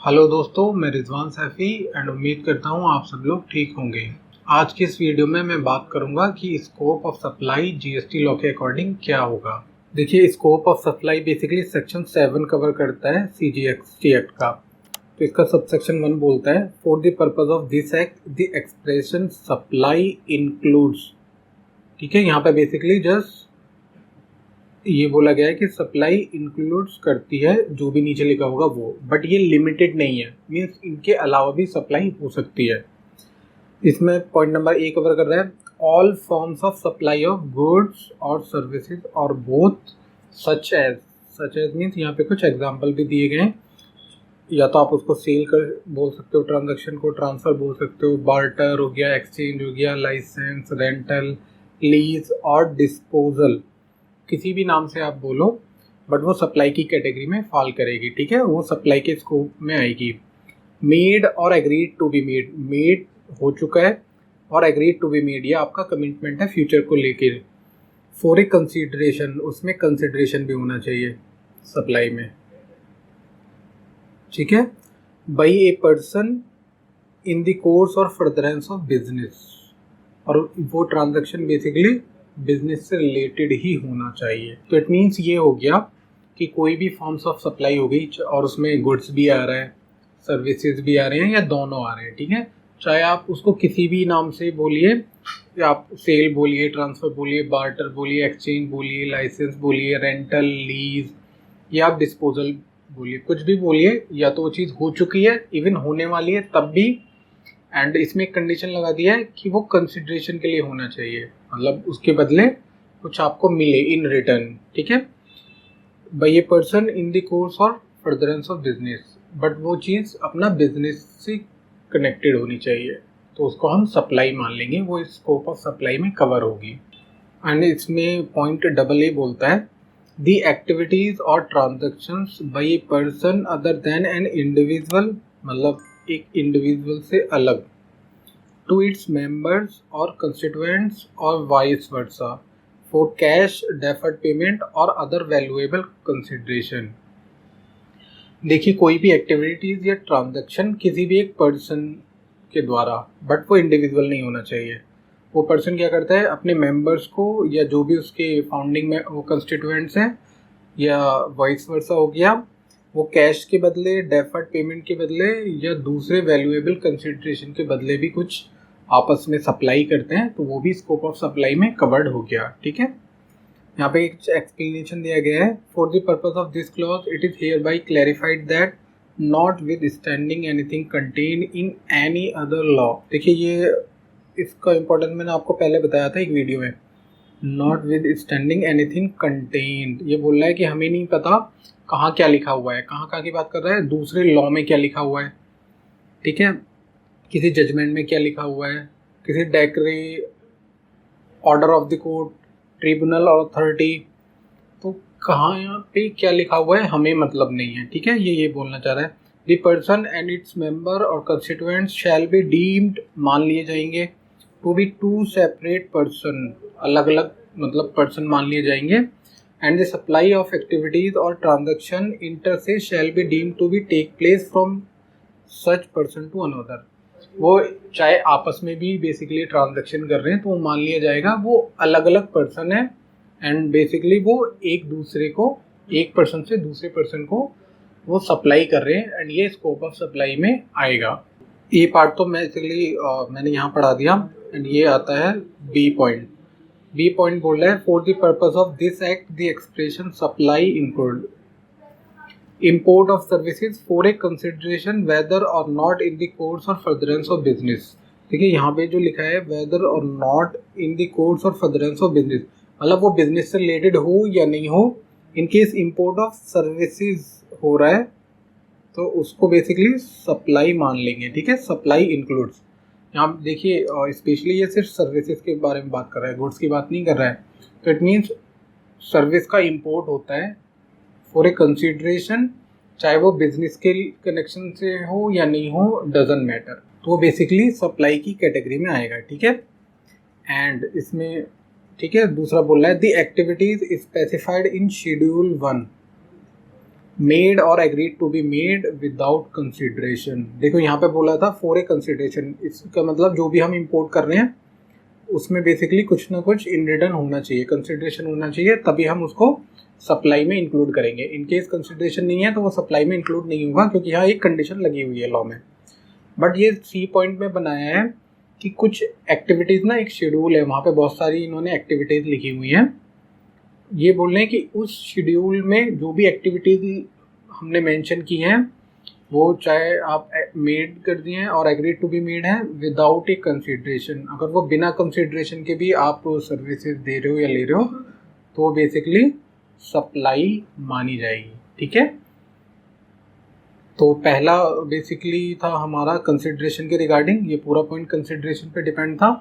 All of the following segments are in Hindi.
हेलो दोस्तों, मैं रिजवान सैफ़ी एंड उम्मीद करता हूँ आप सब लोग ठीक होंगे। आज की इस वीडियो में मैं बात करूँगा कि scope of supply GST law के अकॉर्डिंग क्या होगा। देखिए, scope of supply basically section 7 cover करता है सीजीएसटी एक्ट का। तो इसका सबसेक्शन 1 बोलता है, for the purpose of this act the expression supply includes. ठीक है, यहाँ पे बेसिकली जस्ट ये बोला गया है कि सप्लाई इंक्लूड्स करती है, जो भी नीचे लिखा होगा वो, बट ये लिमिटेड नहीं है, मीन्स इनके अलावा भी सप्लाई हो सकती है। इसमें पॉइंट नंबर ए कवर कर रहा है, all forms of supply of goods और सर्विसेज और बोथ सच एज मीन्स यहाँ पे कुछ एग्जांपल भी दिए गए हैं। या तो आप उसको सेल कर बोल सकते हो, ट्रांजैक्शन को ट्रांसफ़र बोल सकते हो, बार्टर हो गया, एक्सचेंज हो गया, लाइसेंस, रेंटल, लीज और डिस्पोजल, किसी भी नाम से आप बोलो, बट वो सप्लाई की कैटेगरी में फॉल करेगी। ठीक है, वो सप्लाई के स्कोप में आएगी। मेड और agreed to be made, made हो चुका है और एग्रीड टू बी मेड, ये आपका कमिटमेंट है फ्यूचर को लेकर। फॉर ए कंसीडरेशन, उसमें कंसीडरेशन भी होना चाहिए सप्लाई में। ठीक है, by A person in the course or furtherance of business, और वो ट्रांजैक्शन बेसिकली बिजनेस से रिलेटेड ही होना चाहिए। तो इट मीन्स ये हो गया कि कोई भी फॉर्म्स ऑफ सप्लाई हो गई और उसमें गुड्स भी आ रहा है, सर्विसेज भी आ रहे हैं, या दोनों आ रहे हैं। ठीक है, चाहे आप उसको किसी भी नाम से बोलिए, या आप सेल बोलिए, ट्रांसफ़र बोलिए, बार्टर बोलिए, एक्सचेंज बोलिए, लाइसेंस बोलिए, रेंटल, लीज, या आप डिस्पोजल बोलिए, कुछ भी बोलिए, या तो वो चीज़ हो चुकी है, इवन होने वाली है तब भी। एंड इसमें एक कंडीशन लगा दिया है कि वो कंसिडरेशन के लिए होना चाहिए, मतलब उसके बदले कुछ आपको मिले इन रिटर्न। ठीक है, by a person in the course or furtherance of business, but वो चीज़ अपना बिजनेस से कनेक्टेड होनी चाहिए, तो उसको हम सप्लाई मान लेंगे, वो स्कोप ऑफ सप्लाई में कवर होगी। एंड इसमें पॉइंट डबल ए बोलता है, द एक्टिविटीज और transactions by a person other than an individual, मतलब एक इंडिविजुअल से अलग, टू इट्स मेंबर्स और कंस्टिट्यूएंट्स और vice versa, for cash, deferred payment और अदर वैल्यूएबल कंसिडरेशन। देखिए, कोई भी एक्टिविटीज़ या ट्रांजैक्शन किसी भी एक पर्सन के द्वारा, बट वो इंडिविजुअल नहीं होना चाहिए। वो पर्सन क्या करता है, अपने मेंबर्स को या जो भी उसके फाउंडिंग में वो कंस्टिट्यूएंट्स हैं या वाइस वर्सा हो गया, वो कैश के बदले, डेफर्ड पेमेंट के बदले या दूसरे वैल्यूएबल कंसिडरेशन के बदले भी कुछ आपस में सप्लाई करते हैं, तो वो भी स्कोप ऑफ सप्लाई में कवर्ड हो गया। ठीक है, यहाँ पे एक एक्सप्लेनेशन दिया गया है, for the purpose of this clause it is here by clarified that not with standing anything contain in any other law. देखिए, ये इसका इम्पोर्टेंस मैंने आपको पहले बताया था एक वीडियो में, not with standing anything contained, ये बोल रहा है कि हमें नहीं पता कहाँ क्या लिखा हुआ है, कहाँ की बात कर रहा है, दूसरे लॉ में क्या लिखा हुआ है। ठीक है, किसी जजमेंट में क्या लिखा हुआ है, किसी decree, order of the court, tribunal और अथॉरिटी, तो कहाँ यहाँ पे क्या लिखा हुआ है हमें मतलब नहीं है। ठीक है, ये बोलना चाह रहा है, the person and its member और कंस्टिट्यूएंट्स शैल बी डीम्ड, मान लिए जाएंगे, to be two separate person, अलग अलग मतलब पर्सन मान लिए जाएंगे, and the supply of activities और transaction inter se shall be deemed to be take place from such person to another. वो चाहे आपस में भी बेसिकली ट्रांजैक्शन कर रहे हैं, तो वो मान लिया जाएगा वो अलग अलग पर्सन है, एंड बेसिकली वो एक दूसरे को, एक पर्सन से दूसरे पर्सन को वो सप्लाई कर रहे हैं, एंड ये स्कोप ऑफ सप्लाई में आएगा। ये पार्ट तो बेसिकली मैंने यहाँ पढ़ा दिया। एंड ये आता है बी पॉइंट। बी पॉइंट बोल रहा है, for the purpose of this act the expression supply include import of services for a consideration whether or not in the course or furtherance of business। देखिए, यहाँ पे जो लिखा है whether or not in the course or furtherance of business, मतलब वो बिजनेस से रिलेटेड हो या नहीं हो, in case import of services हो रहा है तो उसको बेसिकली सप्लाई मान लेंगे। ठीक है, सप्लाई इंक्लूड्स, यहाँ देखिए स्पेशली ये सिर्फ सर्विसेज के बारे में बात कर रहा है, गुड्स की बात नहीं कर रहा है। तो इट मीन्स सर्विस का इम्पोर्ट होता है फॉर ए कंसिडरेशन, चाहे वो बिजनेस के कनेक्शन से हो या नहीं हो, डजंट मैटर, तो वो बेसिकली सप्लाई की कैटेगरी में आएगा। ठीक है, एंड इसमें ठीक है, दूसरा बोल रहा है, the activities specified in schedule 1, made और agreed to be made without consideration. देखो यहाँ पे बोला था फॉर ए कंसिडरेशन, इसका मतलब जो भी हम इंपोर्ट कर रहे हैं उसमें बेसिकली कुछ ना कुछ इन रिटर्न होना चाहिए, कंसिडरेशन होना चाहिए, तभी हम उसको सप्लाई में इंक्लूड करेंगे। इन केस कंसिडरेशन नहीं है तो वो सप्लाई में इंक्लूड नहीं होगा, क्योंकि यहाँ एक कंडीशन लगी हुई है लॉ में। बट ये सी पॉइंट में बनाया है कि कुछ एक्टिविटीज़ ना, एक शेड्यूल है वहाँ पे बहुत सारी इन्होंने एक्टिविटीज़ लिखी हुई हैं। ये बोल रहे हैं कि उस शेड्यूल में जो भी एक्टिविटीज़ हमने मेंशन की हैं वो चाहे आप मेड कर दिए हैं और एग्रीड टू बी मेड है विदाउट ए कंसिडरेशन, अगर वो बिना कंसिडरेशन के भी आप सर्विसेज दे रहे हो या ले रहे हो तो वो बेसिकली सप्लाई मानी जाएगी। ठीक है, तो पहला बेसिकली था हमारा कंसिडरेशन के रिगार्डिंग, ये पूरा पॉइंट कंसिडरेशन पे डिपेंड था।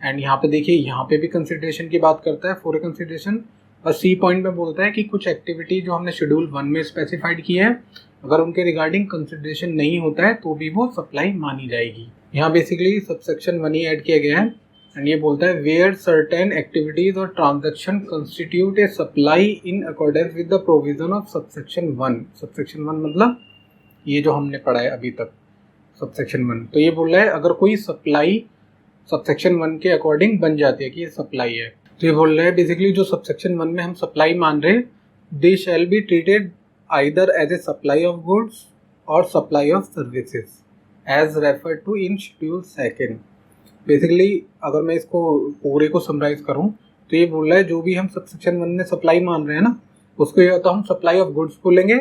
एंड यहाँ पे देखिए, यहाँ पे भी कंसिडरेशन की बात करता है फॉर ए कंसिडरेशन, और सी पॉइंट में बोलता है कि कुछ एक्टिविटी जो हमने शेड्यूल 1 में स्पेसिफाइड की है अगर उनके रिगार्डिंग कंसिडरेशन नहीं होता है तो भी वो सप्लाई मानी जाएगी। यहाँ बेसिकली सबसेक्शन 1 ही ऐड किया गया है एंड ये बोलता है वेयर सर्टेन एक्टिविटीज और transaction constitute A supply in accordance with the provision of subsection 1। Subsection 1 मतलब ये जो हमने पढ़ा है अभी तक सबसेक्शन 1। तो ये बोल रहा है अगर कोई सप्लाई सबसेक्शन 1 के अकॉर्डिंग बन जाती है कि ये सप्लाई है, तो ये बोल रहा है बेसिकली जो सबसेक्शन 1 में हम सप्लाई मान रहे हैं they shall be treated either as a supply of goods और supply of services as referred to in schedule 2। Basically अगर मैं इसको पूरे को समराइज करूं तो ये बोल रहा है जो भी हम सबसेक्शन 1 में सप्लाई मान रहे हैं ना उसको या तो हम सप्लाई ऑफ गुड्स बोलेंगे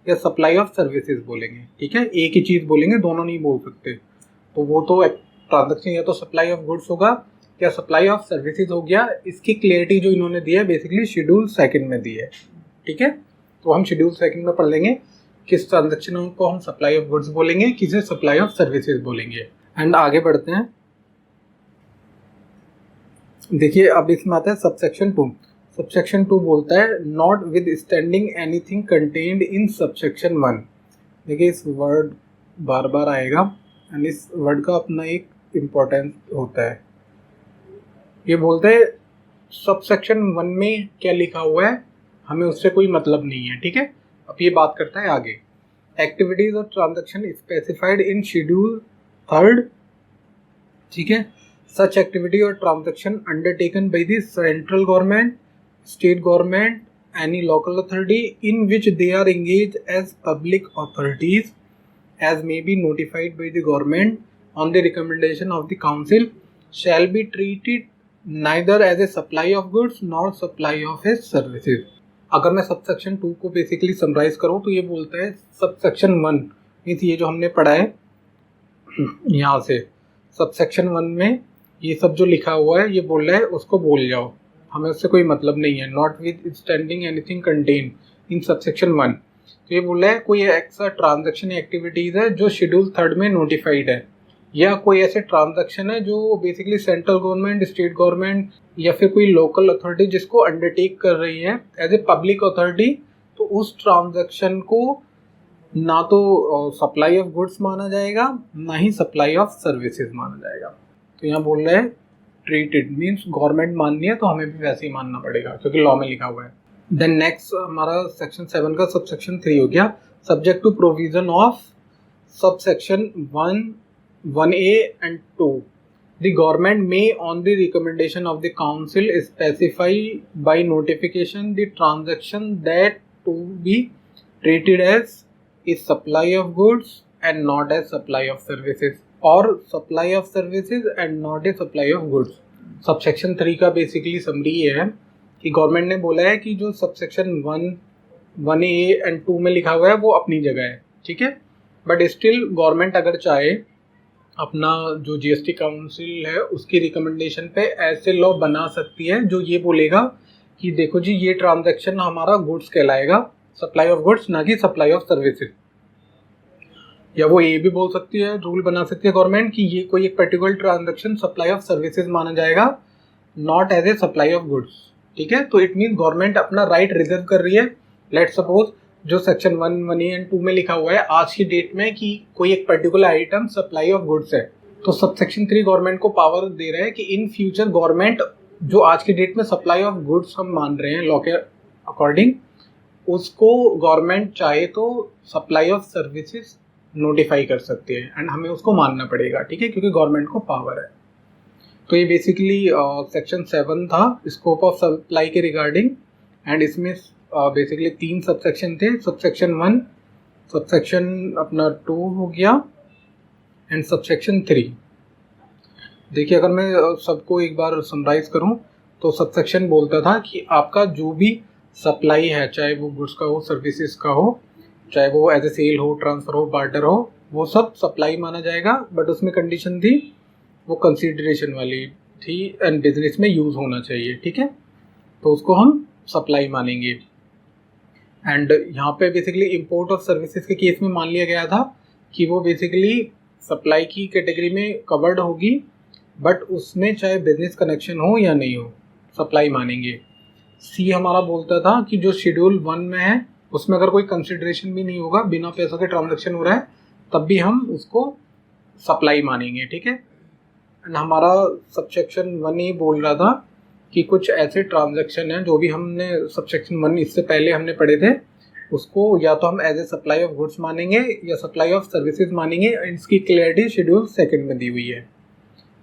या सप्लाई ऑफ सर्विसेज बोलेंगे। ठीक है, एक ही चीज़ बोलेंगे, दोनों नहीं बोल सकते। तो वो तो ट्रांजैक्शन या तो सप्लाई ऑफ गुड्स होगा या सप्लाई ऑफ सर्विसेज हो गया। इसकी क्लियरिटी जो इन्होंने दी है बेसिकली शेड्यूल 2 में दी है। ठीक है, तो हम शेड्यूल 2 में पढ़ लेंगे किस ट्रांजैक्शन को हम सप्लाई ऑफ गुड्स बोलेंगे, किसे सप्लाई ऑफ सर्विसेज बोलेंगे। एंड आगे बढ़ते हैं, देखिए अब इसमें आता है सबसेक्शन 2। सबसेक्शन 2 बोलता है not with standing anything contained in subsection 1। देखिए इस वर्ड बार बार आएगा एंड इस वर्ड का अपना एक इम्पोर्टेंस होता है। ये बोलते हैं सबसेक्शन 1 में क्या लिखा हुआ है हमें उससे कोई मतलब नहीं है। ठीक है, अब ये बात करता है आगे एक्टिविटीज और ट्रांजैक्शन स्पेसिफाइड इन शेड्यूल 3। ठीक है, सच एक्टिविटी और transaction undertaken by the central government, state government, any local authority in which they are engaged as public authorities as may be notified by the government on the recommendation of the council shall be treated neither as a supply of goods nor supply of a services। अगर मैं सबसेक्शन 2 को बेसिकली समराइज करूँ तो ये बोलता है सबसेक्शन 1 मीन्स ये जो हमने पढ़ा है यहाँ से सबसेक्शन 1 में ये सब जो लिखा हुआ है ये बोल रहा है उसको बोल जाओ, हमें उससे कोई मतलब नहीं है। Not with standing anything contain in subsection 1। तो ये बोल रहा है कोई ऐसा ट्रांजैक्शन एक्टिविटीज़ है जो शेड्यूल 3 में नोटिफाइड है या कोई ऐसे ट्रांजैक्शन है जो basically central government, state government या फिर कोई लोकल अथॉरिटी जिसको अंडरटेक कर रही है एज ए पब्लिक अथॉरिटी, तो उस ट्रांजैक्शन को ना तो सप्लाई ऑफ गुड्स माना जाएगा ना ही सप्लाई ऑफ सर्विसेज माना जाएगा। तो यहाँ बोल रहे हैं ट्रीटेड मीन्स गवर्नमेंट माननी है तो हमें भी वैसे ही मानना पड़ेगा क्योंकि लॉ में लिखा हुआ है। देन नेक्स्ट हमारा सेक्शन 7 का सबसेक्शन 3 हो गया subject to provision of subsection 1A and 2 the government may on the recommendation of the council specify by notification the transaction that to be treated as a supply of goods and not as supply of services और supply of services and not a supply of goods। Subsection 3 का बेसिकली समरी ये है कि गवर्नमेंट ने बोला है कि जो सबसेक्शन 1A and 2 में लिखा हुआ है वो अपनी जगह है। ठीक है, बट स्टिल गवर्नमेंट अगर चाहे अपना जो जीएसटी काउंसिल है उसकी रिकमेंडेशन पे ऐसे लॉ बना सकती है जो ये बोलेगा कि देखो जी ये ट्रांजैक्शन हमारा गुड्स कहलाएगा, सप्लाई ऑफ गुड्स ना कि सप्लाई ऑफ सर्विसेज। या वो ये भी बोल सकती है, रूल बना सकती है गवर्नमेंट कि ये कोई एक particular transaction supply of services माना जाएगा not as a supply of goods. ठीक है, तो इट मीन गवर्नमेंट अपना राइट रिजर्व कर रही है। लेट सपोज जो सेक्शन 1A and 2 में लिखा हुआ है आज की डेट में कि कोई एक particular item supply of goods है, तो सबसेक्शन 3 गवर्नमेंट को पावर दे रहा है कि इन फ्यूचर गवर्नमेंट जो आज की डेट में सप्लाई ऑफ गुड्स हम मान रहे हैं लॉ के अकॉर्डिंग उसको गवर्नमेंट चाहे तो सप्लाई ऑफ सर्विसेज नोटिफाई कर सकती है एंड हमें उसको मानना पड़ेगा, ठीक है, क्योंकि गवर्नमेंट को पावर है। तो ये बेसिकली सेक्शन 7 था स्कोप ऑफ सप्लाई के रिगार्डिंग, एंड इसमें बेसिकली 3 सबसेक्शन थे। सबसेक्शन 1, सबसेक्शन अपना 2 हो गया एंड सबसेक्शन 3। देखिए अगर मैं सबको एक बार समराइज करूं तो सबसेक्शन बोलता था कि आपका जो भी सप्लाई है, चाहे वो गुड्स का हो, सर्विसेज का हो, चाहे वो एज ए सेल हो, ट्रांसफर हो, बार्टर हो, वो सब सप्लाई माना जाएगा। बट उसमें कंडीशन थी, वो कंसीडरेशन वाली थी, एंड बिजनेस में यूज़ होना चाहिए, ठीक है, तो उसको हम सप्लाई मानेंगे। एंड यहाँ पे बेसिकली इंपोर्ट ऑफ सर्विसेज के केस में मान लिया गया था कि वो बेसिकली सप्लाई की कैटेगरी में कवर्ड होगी, बट उसमें चाहे बिजनेस कनेक्शन हो या नहीं हो, सप्लाई मानेंगे। सी हमारा बोलता था कि जो शेड्यूल 1 में है उसमें अगर कोई कंसिडरेशन भी नहीं होगा, बिना पैसों के ट्रांजैक्शन हो रहा है, तब भी हम उसको सप्लाई मानेंगे, ठीक है। एंड हमारा सबसेक्शन 1 ही बोल रहा था कि कुछ ऐसे ट्रांजैक्शन हैं जो भी हमने सबसेक्शन 1 इससे पहले हमने पढ़े थे, उसको या तो हम as a supply of goods मानेंगे या सप्लाई ऑफ सर्विसेज मानेंगे। इसकी क्लियरिटी शेड्यूल 2 में दी हुई है।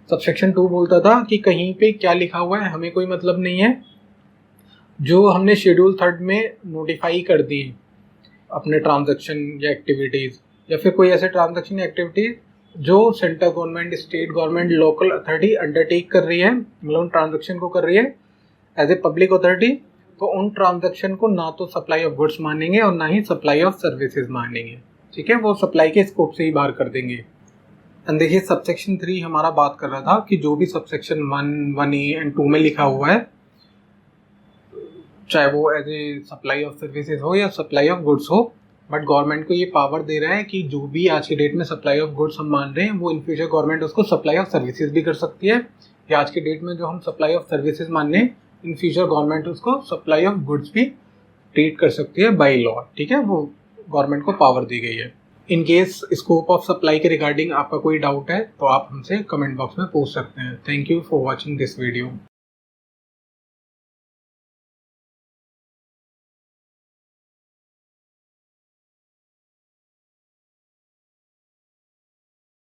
सबसेक्शन 2 बोलता था कि कहीं पे क्या लिखा हुआ है हमें कोई मतलब नहीं है, जो हमने शेड्यूल 3 में नोटिफाई कर दी अपने ट्रांजैक्शन या एक्टिविटीज़, या फिर कोई ऐसे ट्रांजैक्शन या एक्टिविटीज़ जो central government, state government, local authority undertake कर रही है, मतलब उन ट्रांजैक्शन को कर रही है एज ए पब्लिक अथॉरिटी, तो उन ट्रांजैक्शन को ना तो सप्लाई ऑफ गुड्स मानेंगे और ना ही सप्लाई ऑफ सर्विसेज मानेंगे, ठीक है, वो सप्लाई के स्कोप से ही बाहर कर देंगे। एंड देखिए सबसेक्शन 3 हमारा बात कर रहा था कि जो भी सबसेक्शन 1, 1A एंड 2 में लिखा हुआ है, चाहे वो as a supply of services हो या सप्लाई ऑफ गुड्स हो, बट गवर्नमेंट को ये पावर दे रहा है कि जो भी आज की डेट में सप्लाई ऑफ गुड्स हम मान रहे हैं, वो इन फ्यूचर गवर्नमेंट उसको सप्लाई ऑफ सर्विसेज भी कर सकती है, या आज की डेट में जो हम सप्लाई ऑफ सर्विसेज मान रहे हैं, इन फ्यूचर गवर्नमेंट उसको सप्लाई ऑफ गुड्स भी ट्रीट कर सकती है बाई लॉ, ठीक है, वो गवर्नमेंट को पावर दी गई है। In case scope of supply के रिगार्डिंग आपका कोई डाउट है तो आप हमसे कमेंट बॉक्स में पूछ सकते हैं। Thank you for watching this video.